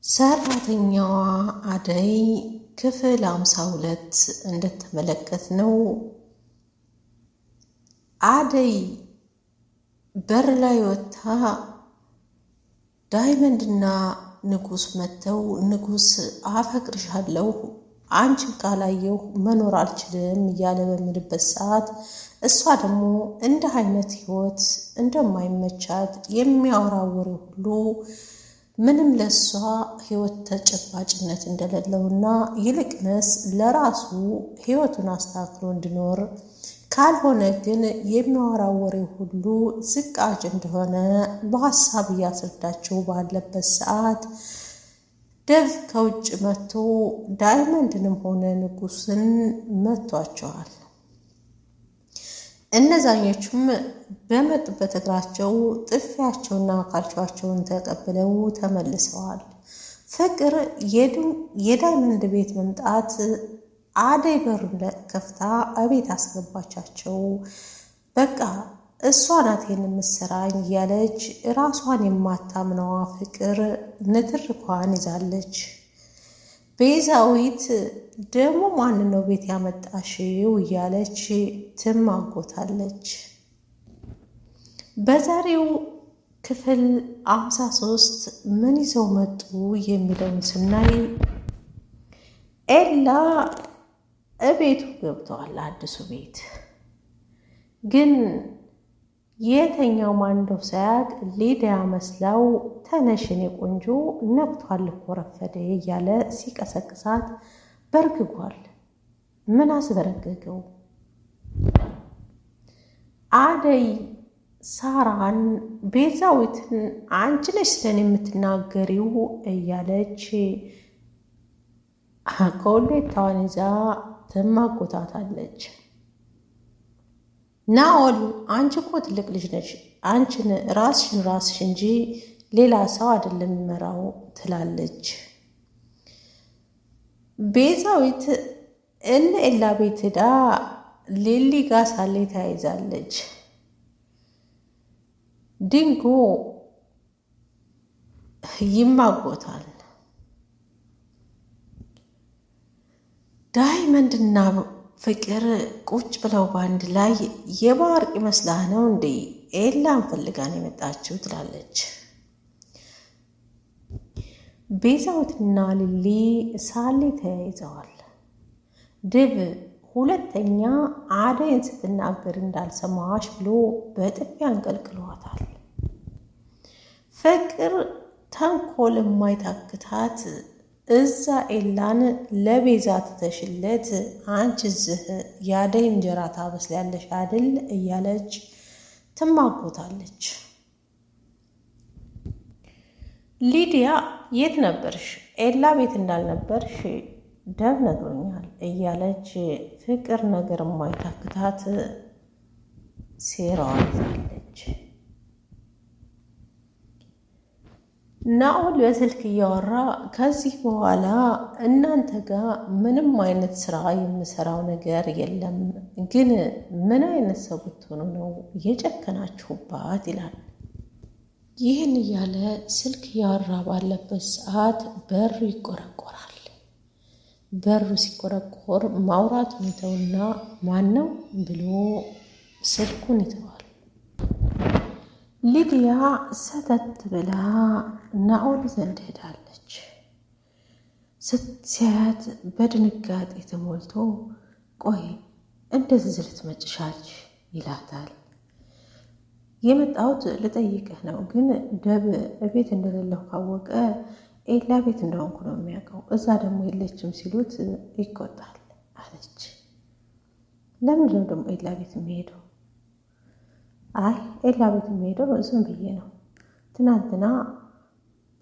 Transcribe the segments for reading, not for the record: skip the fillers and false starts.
ሰራተኛዋ አደይ ክፍል 52 እንደተመለከትነው አደይ በር ላይ ወጥታ ዳይመንድና ንጉስ መተው ንጉስ አፈቅርሻለሁ አንቺን ካላየሁ መኖር አልችልም እያለ በሚልበት ሰዓት እሷ ደግሞ እንደ አይነት ህይወት እንደማይመቻት የሚያወራው ወሬ ሁሉ ምንም ለሷ ህይወት ተጨባጭነት እንደሌለውና ይልቅንስ ለራሱ ህይወቱን አስተካክሎ እንዲኖር ካልሆነ ግን የሚያወራው ወሬ ሁሉ ዝቃጭ እንደሆነ በሐሳብ እያስረዳቸው ባለበት ሰዓት ደቭ ከውጭ መጥቶ ዳይመንድንም ሆነ ንጉስን መቷቸዋል። እነዛኞቹም በመጡበት እግራቸው ጥፊያቸውና ካልቻቸውን ተቀብለው ተመልሰዋል። ፍቅር የዳይመንድ ቤት መምጣት አደይ በሩን ከፍታ እቤት አስገባቻቸው። በቃ እሷ ናት የምትሰራኝ እያለች ራሷን የማታምነዋ ፍቅር ንትርኳን ይዛለች። ቤዛዊት ደግሞ ማን ነው ቤት ያመጣሽው እያለች ትማጎታለች። በዛሬው ክፍል 53 ምን ይዘው መጡ የሚለውን ስናይ ኤላ እቤቱ ገብተዋል። አዲሱ ቤት ግን የተኛው ማን እንደው ሳያቅ ሊዲያ መስላው ተነሽኔ ቆንጆ ነክቷል እኮ ረፈደ እያለ ሲቀሰቅሳት በርግጓል። ምን አስበረገገው? አደይ ሳራን ቤዛዊትን አንቺ ነሽ ስለኔ የምትናገሪው እያለች ኮሌታዋን ይዛ ትማጎታታለች። ናኦል አንቺ እኮ ትልቅ ልጅ ነሽ፣ አንቺን ራስሽ እንጂ ሌላ ሰው አይደለም የሚመራው ትላለች። ቤዛዊት ኤላ ቤት ሄዳ ሊሊ ጋር ሳሌ ተያይዛለች። ድንጎ ይማጎታል። ዳይመንድና ፍቅር ቁጭ ብለው በአንድ ላይ የባርቅ መስላህ ነው እንዴ ኤላን ፈልጋን የመጣችው ትላለች። ቤዛዊትና ሊሊ ሳሌ ተያይዘዋል። ድብ ሁለተኛ አደይን ስትናገር እንዳልሰማሽ ብሎ በጥፊ አንቀልቅሏታል። ፍቅር ተንኮል የማይታክታት እዛ ኤላን ለቤዛ ትተሽለት አንቺ እዚህ የአደይ እንጀራ ታበስላለሽ አይደል እያለች ትማጎታለች። ሊዲያ የት ነበርሽ? ኤላ ቤት እንዳልነበርሽ ደብ ነግሮኛል እያለች ፍቅር ነገር የማይታክታት ሴራዋን ይዛለች። ናኦል በስልክ እያወራ ከዚህ በኋላ እናንተ ጋር ምንም አይነት ስራ የምሰራው ነገር የለም፣ ግን ምን አይነት ሰው ብትሆኑ ነው የጨከናችሁባት ይላል። ይህን እያለ ስልክ እያወራ ባለበት ሰዓት በሩ ይቆረቆራል። በሩ ሲቆረቆር ማውራቱን ይተውና ማን ነው ብሎ ስልኩን ይተዋል። ሊዲያ ሰተት ብላ ናኦል ዘንድ ሄዳለች። ስትሲያት በድንጋጤ ተሞልቶ ቆይ እንደዚህ ልትመጪ ቻልሽ ይላታል። የመጣሁት ልጠይቅህ ነው፣ ግን ደብ ቤት እንደሌለሁ ካወቀ ኤላ ቤት እንደሆንኩ ነው የሚያውቀው፣ እዛ ደግሞ የለችም ሲሉት ይቆጣል አለች። ለምንድን ነው ደግሞ ኤላ ቤት የሚሄደው? አይ ኤላ ቤት የሚሄደው ዝም ብዬ ነው፣ ትናንትና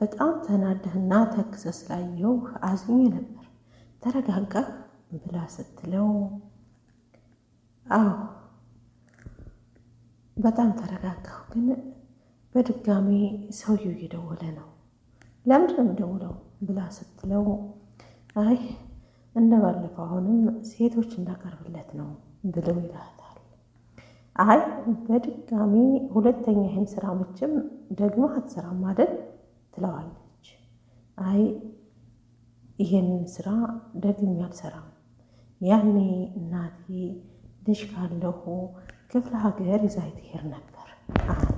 በጣም ተናደህና ተክዘ ስላየው አዝኜ ነበር፣ ተረጋጋ ብላ ስትለው አዎ በጣም ተረጋጋሁ፣ ግን በድጋሚ ሰውየው እየደወለ ነው። ለምንድን ነው የምደውለው ብላ ስትለው አይ እንደባለፈው አሁንም ሴቶች እንዳቀርብለት ነው ብለው ይላታል። አይ በድጋሚ ሁለተኛ ይህን ስራ መቼም ደግሞ አትሰራም አይደል ትለዋለች። አይ ይህንን ስራ ደግሜ አልሰራም፣ ያኔ እናቴ ልጅ ካለሁ ክፍለ ሀገር ይዛኝ ትሄድ ነበር አለ።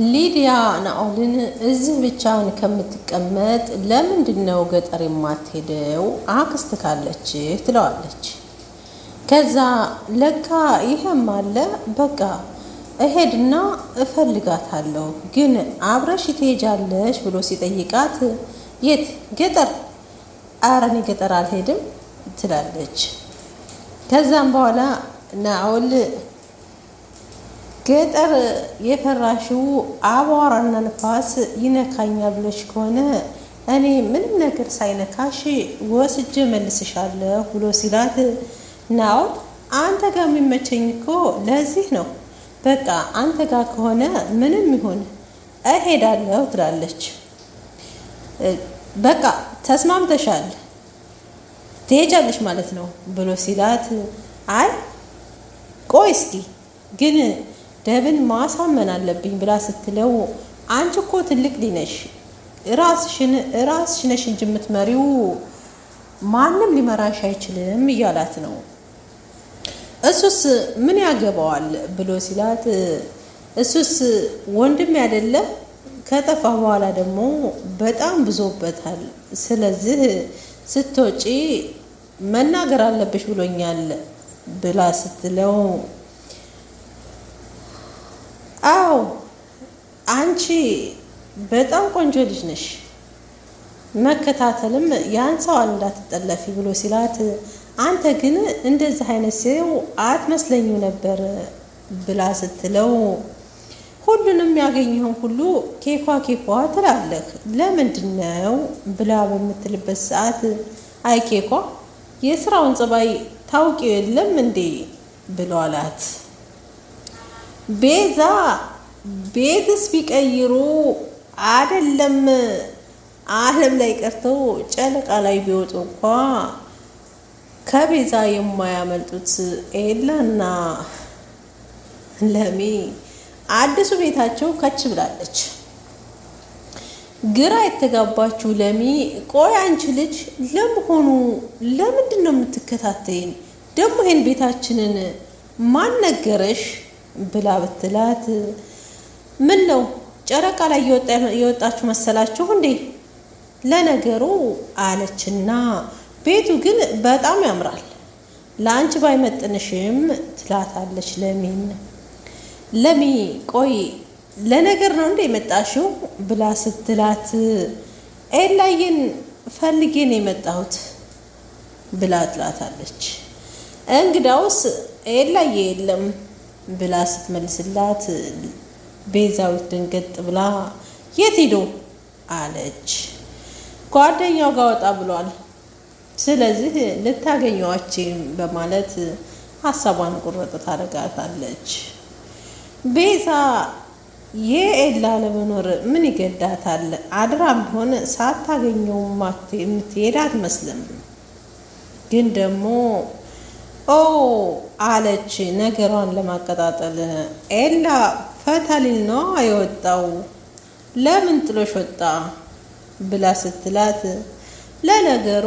ሊዲያ ናኦልን እዚህ ብቻውን ከምትቀመጥ ለምንድን ነው ገጠር የማትሄደው አክስት ካለች ትለዋለች። ከዛ ለካ ይሄም አለ በቃ እሄድና እፈልጋታለሁ ግን አብረሽ ትሄጃለሽ ብሎ ሲጠይቃት የት ገጠር? ኧረ እኔ ገጠር አልሄድም ትላለች። ከዛም በኋላ ናኦል ገጠር የፈራሽው አቧራና ንፋስ ይነካኛል ብለሽ ከሆነ እኔ ምንም ነገር ሳይነካሽ ወስጄ መልስሻለሁ ብሎ ሲላት ናኦል አንተ ጋር የሚመቸኝ እኮ ለዚህ ነው፣ በቃ አንተ ጋር ከሆነ ምንም ይሁን እሄዳለሁ ትላለች። በቃ ተስማምተሻል ትሄጃለሽ ማለት ነው ብሎ ሲላት አይ ቆይ እስኪ ግን ደብን ማሳመን አለብኝ ብላ ስትለው አንቺ እኮ ትልቅ ሊነሽ ራስሽ ነሽ እንጂ የምትመሪው ማንም ሊመራሽ አይችልም እያላት ነው። እሱስ ምን ያገባዋል ብሎ ሲላት እሱስ ወንድም ያደለ ከጠፋ በኋላ ደግሞ በጣም ብዙበታል፣ ስለዚህ ስትወጪ መናገር አለብሽ ብሎኛል ብላ ስትለው አዎ አንቺ በጣም ቆንጆ ልጅ ነሽ፣ መከታተልም ያንሰዋል እንዳትጠለፊ ብሎ ሲላት አንተ ግን እንደዚህ አይነት ሰው አትመስለኝም ነበር ብላ ስትለው ሁሉንም ያገኘውን ሁሉ ኬኳ ትላለህ ለምንድን ነው ብላ በምትልበት ሰዓት አይ ኬኳ የስራውን ጸባይ ታውቂው የለም እንዴ ብሎ አላት። ቤዛ ቤትስ ቢቀይሩ አይደለም ዓለም ላይ ቀርተው ጨለቃ ላይ ቢወጡ እንኳ ከቤዛ የማያመልጡት ኤላና ለሚ አዲሱ ቤታቸው ከች ብላለች። ግራ የተጋባችው ለሚ ቆይ አንቺ ልጅ ለመሆኑ ለምንድን ነው የምትከታተይን? ደግሞ ይሄን ቤታችንን ማን ነገረሽ ብላ ብትላት ምን ነው ጨረቃ ላይ የወጣችሁ መሰላችሁ እንዴ? ለነገሩ አለችና ቤቱ ግን በጣም ያምራል፣ ለአንቺ ባይመጥንሽም ትላታለች ለሚን። ለሚ ቆይ ለነገር ነው እንደ የመጣሽው ብላ ስትላት ኤላዬን ፈልጌ ነው የመጣሁት ብላ ትላታለች። እንግዳውስ ኤላዬ የለም ብላ ስትመልስላት ቤዛዊት ድንገት ብላ የት ሄዶ አለች። ጓደኛው ጋር ወጣ ብሏል፣ ስለዚህ ልታገኘዋችም በማለት ሀሳቧን ቁርጥ ታደርጋታለች። ቤዛ የኤላ ለመኖር ምን ይገዳታል? አድራም ቢሆን ሳታገኘው የምትሄድ አትመስልም። ግን ደግሞ ኦ አለች ነገሯን ለማቀጣጠል። ኤላ ፈታሊል ነው የወጣው፣ ለምን ጥሎሽ ወጣ ብላ ስትላት ለነገሩ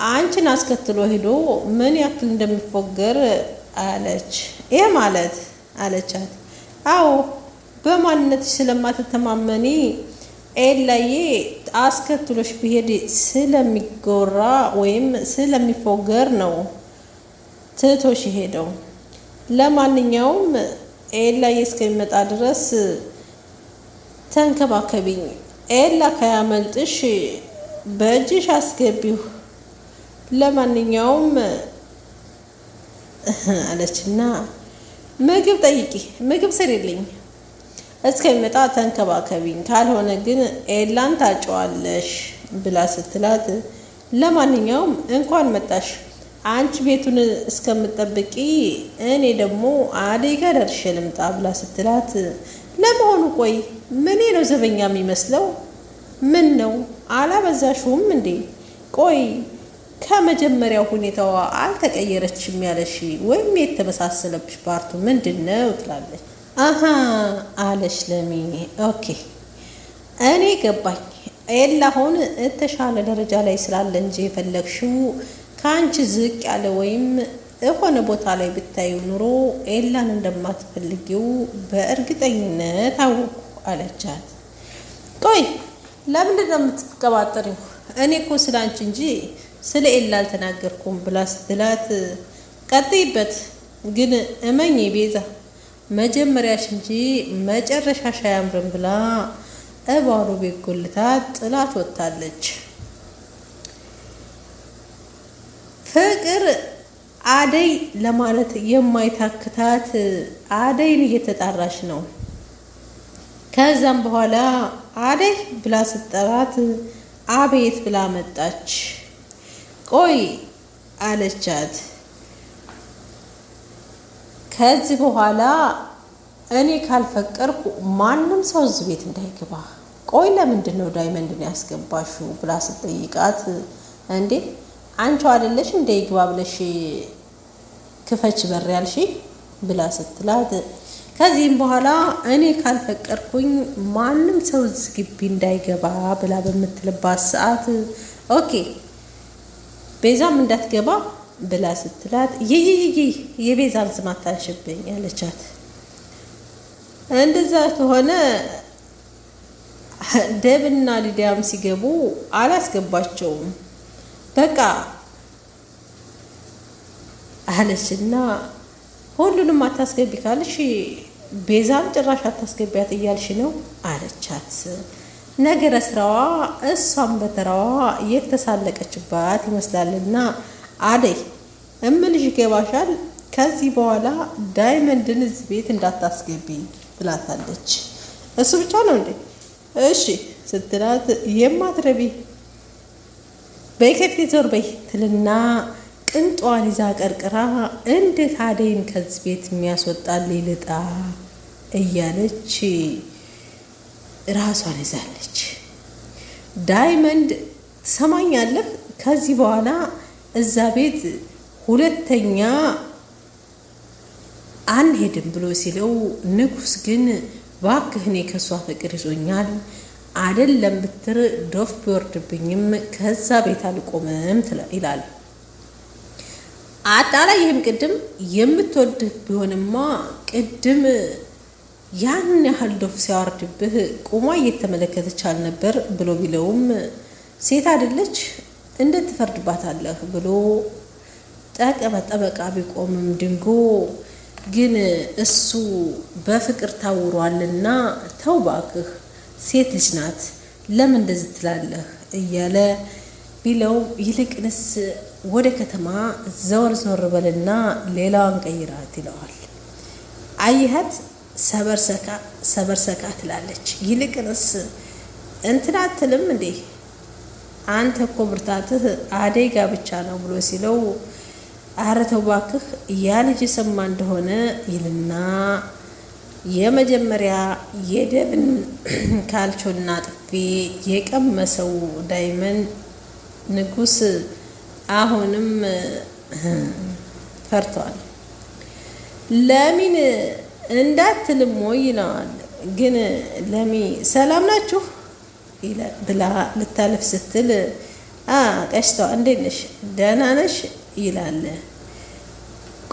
አንቺን አስከትሎ ሄዶ ምን ያክል እንደሚፎገር አለች። ይህ ማለት አለቻት። አዎ በማንነትሽ ስለማትተማመኒ ኤላዬ አስከትሎሽ ቢሄድ ስለሚጎራ ወይም ስለሚፎገር ነው ትቶሽ ሄደው። ለማንኛውም ኤላዬ እስከሚመጣ ድረስ ተንከባከቢኝ፣ ኤላ ከያመልጥሽ በእጅሽ አስገቢው። ለማንኛውም አለችና ምግብ ጠይቂ፣ ምግብ ስሪልኝ፣ እስከሚመጣ ተንከባከቢኝ፣ ካልሆነ ግን ኤላን ታጫዋለሽ ብላ ስትላት ለማንኛውም እንኳን መጣሽ፣ አንቺ ቤቱን እስከምጠብቂ እኔ ደግሞ አደጋ ደርሼ ልምጣ ብላ ስትላት ለመሆኑ ቆይ ምን ነው ዘበኛ የሚመስለው ምን ነው አላበዛሽውም እንዴ? ቆይ ከመጀመሪያው ሁኔታዋ አልተቀየረችም ያለሽ ወይም የተመሳሰለብሽ ፓርቱ ምንድን ነው ትላለች። አሀ አለች ለሚ። ኦኬ እኔ ገባኝ። ኤላ አሁን የተሻለ ደረጃ ላይ ስላለ እንጂ የፈለግሽው ከአንቺ ዝቅ ያለ ወይም የሆነ ቦታ ላይ ብታዩ ኑሮ ኤላን እንደማትፈልጊው በእርግጠኝነት አወቅኩ አለቻት። ቆይ ለምንድን ነው የምትቀባጠሪው? እኔ እኮ ስለ አንቺ እንጂ ስለ ኤላ አልተናገርኩም ብላ ስትላት፣ ቀጥይበት ግን እመኝ ቤዛ መጀመሪያሽ እንጂ መጨረሻሽ አያምርም ብላ እባሉ ቤት ጎልታት ጥላት ወጥታለች። ፍቅር አደይ ለማለት የማይታክታት አደይን እየተጣራች ነው። ከዛም በኋላ አደይ ብላ ስትጠራት አቤት ብላ መጣች። ቆይ አለቻት። ከዚህ በኋላ እኔ ካልፈቀርኩ ማንም ሰው እዚህ ቤት እንዳይገባ። ቆይ ለምንድን ነው ዳይመንድን ያስገባሽው ብላ ስትጠይቃት፣ እንዴ አንቺው አይደለሽ እንደ ይግባ ብለሽ ክፈች በር ያልሽ ብላ ስትላት፣ ከዚህም በኋላ እኔ ካልፈቀርኩኝ ማንም ሰው እዚህ ግቢ እንዳይገባ ብላ በምትልባት ሰዓት ኦኬ ቤዛም እንዳትገባ ብላ ስትላት፣ የቤዛን ስም አታንሽብኝ ያለቻት። እንደዛ ከሆነ ደብና ሊዲያም ሲገቡ አላስገባቸውም በቃ አለችና፣ ሁሉንም አታስገቢ ካልሽ ቤዛም ጭራሽ አታስገቢያት እያልሽ ነው አለቻት። ነገረ ስራዋ እሷም በተራዋ የተሳለቀችባት ይመስላልና፣ አደይ እምልሽ ይገባሻል፣ ከዚህ በኋላ ዳይመንድን እዚህ ቤት እንዳታስገቢ ብላታለች። እሱ ብቻ ነው እንዴ? እሺ ስትላት፣ የማትረቢ በይ ከፊቴ ዞር በይ ትልና ቅንጧን ይዛ ቀርቅራ እንዴት አደይን ከዚህ ቤት የሚያስወጣልኝ ልጣ እያለች ራሷን ይዛለች። ዳይመንድ ትሰማኛለህ? ከዚህ በኋላ እዛ ቤት ሁለተኛ አንሄድም ብሎ ሲለው፣ ንጉስ ግን እባክህ እኔ ከሷ ፍቅር ይዞኛል አይደለም ብትር ዶፍ ቢወርድብኝም ከዛ ቤት አልቆምም ይላል። አጣላይህም ቅድም የምትወድ ቢሆንማ ቅድም ያን ያህል ዶፍ ሲያወርድብህ ቁማ እየተመለከተች አልነበር ብሎ ቢለውም፣ ሴት አይደለች እንዴት ትፈርድባታለህ ብሎ ጠበቃ ቢቆምም ድንጎ ግን እሱ በፍቅር ታውሯልና ተው እባክህ ሴት ልጅ ናት ለምን እንደዚህ ትላለህ እያለ ቢለው፣ ይልቅንስ ወደ ከተማ ዘወር በልና ሌላዋን ቀይራት ይለዋል። አየሃት ሰበርሰካ ትላለች። ይልቅንስ እንትን አትልም እንዴ አንተ እኮ ብርታትህ አደይ ጋ ብቻ ነው ብሎ ሲለው፣ ኧረ ተው እባክህ ያ ልጅ የሰማ እንደሆነ ይልና የመጀመሪያ የደብን ካልቾና ጥፊ የቀመሰው ዳይመንድ ንጉስ አሁንም ፈርቷል። ለሚን እንዳትልሞ ይለዋል። ግን ለሚ ሰላም ናችሁ ብላ ልታለፍ ስትል ቀሽቷ እንዴት ነሽ ደህና ነሽ ይላል።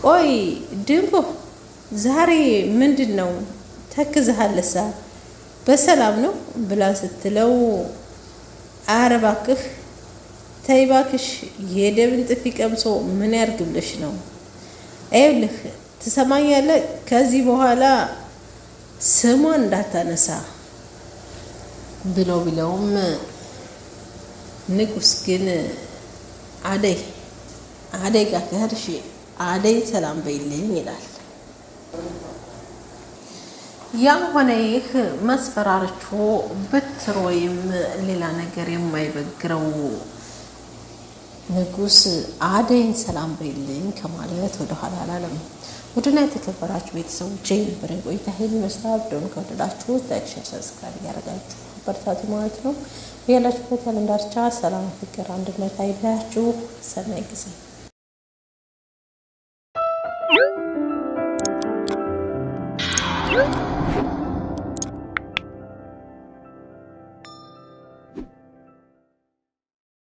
ቆይ ድንጎ ዛሬ ምንድን ነው ተክዝሃለሳ በሰላም ነው ብላ ስትለው፣ ኧረ እባክህ ተይ እባክሽ የደብን ጥፊ ቀምሶ ምን ያርግብልሽ ነው? ይኸውልህ ትሰማኛለህ፣ ከዚህ በኋላ ስሟን እንዳታነሳ ብለው ቢለውም፣ ንጉስ ግን አደይ ጋር ከሄድሽ አደይ ሰላም በይልኝ ይላል። ያም ሆነ ይህ መስፈራርቾ ብትር ወይም ሌላ ነገር የማይበግረው ንጉስ አደይን ሰላም በይልኝ ከማለት ወደኋላ አላለም። ውድና የተከበራችሁ ቤተሰቦች የነበረን ቆይታ ይሄን ይመስላል። ቪዲዮውን ከወደዳችሁት ላይክ፣ ሼር፣ ሰብስክራይብ እያደረጋችሁ በርታቱ ማለት ነው። ያላችሁበት ያለም ዳርቻ ሰላም፣ ፍቅር፣ አንድነት አይለያችሁ። ሰናይ ጊዜ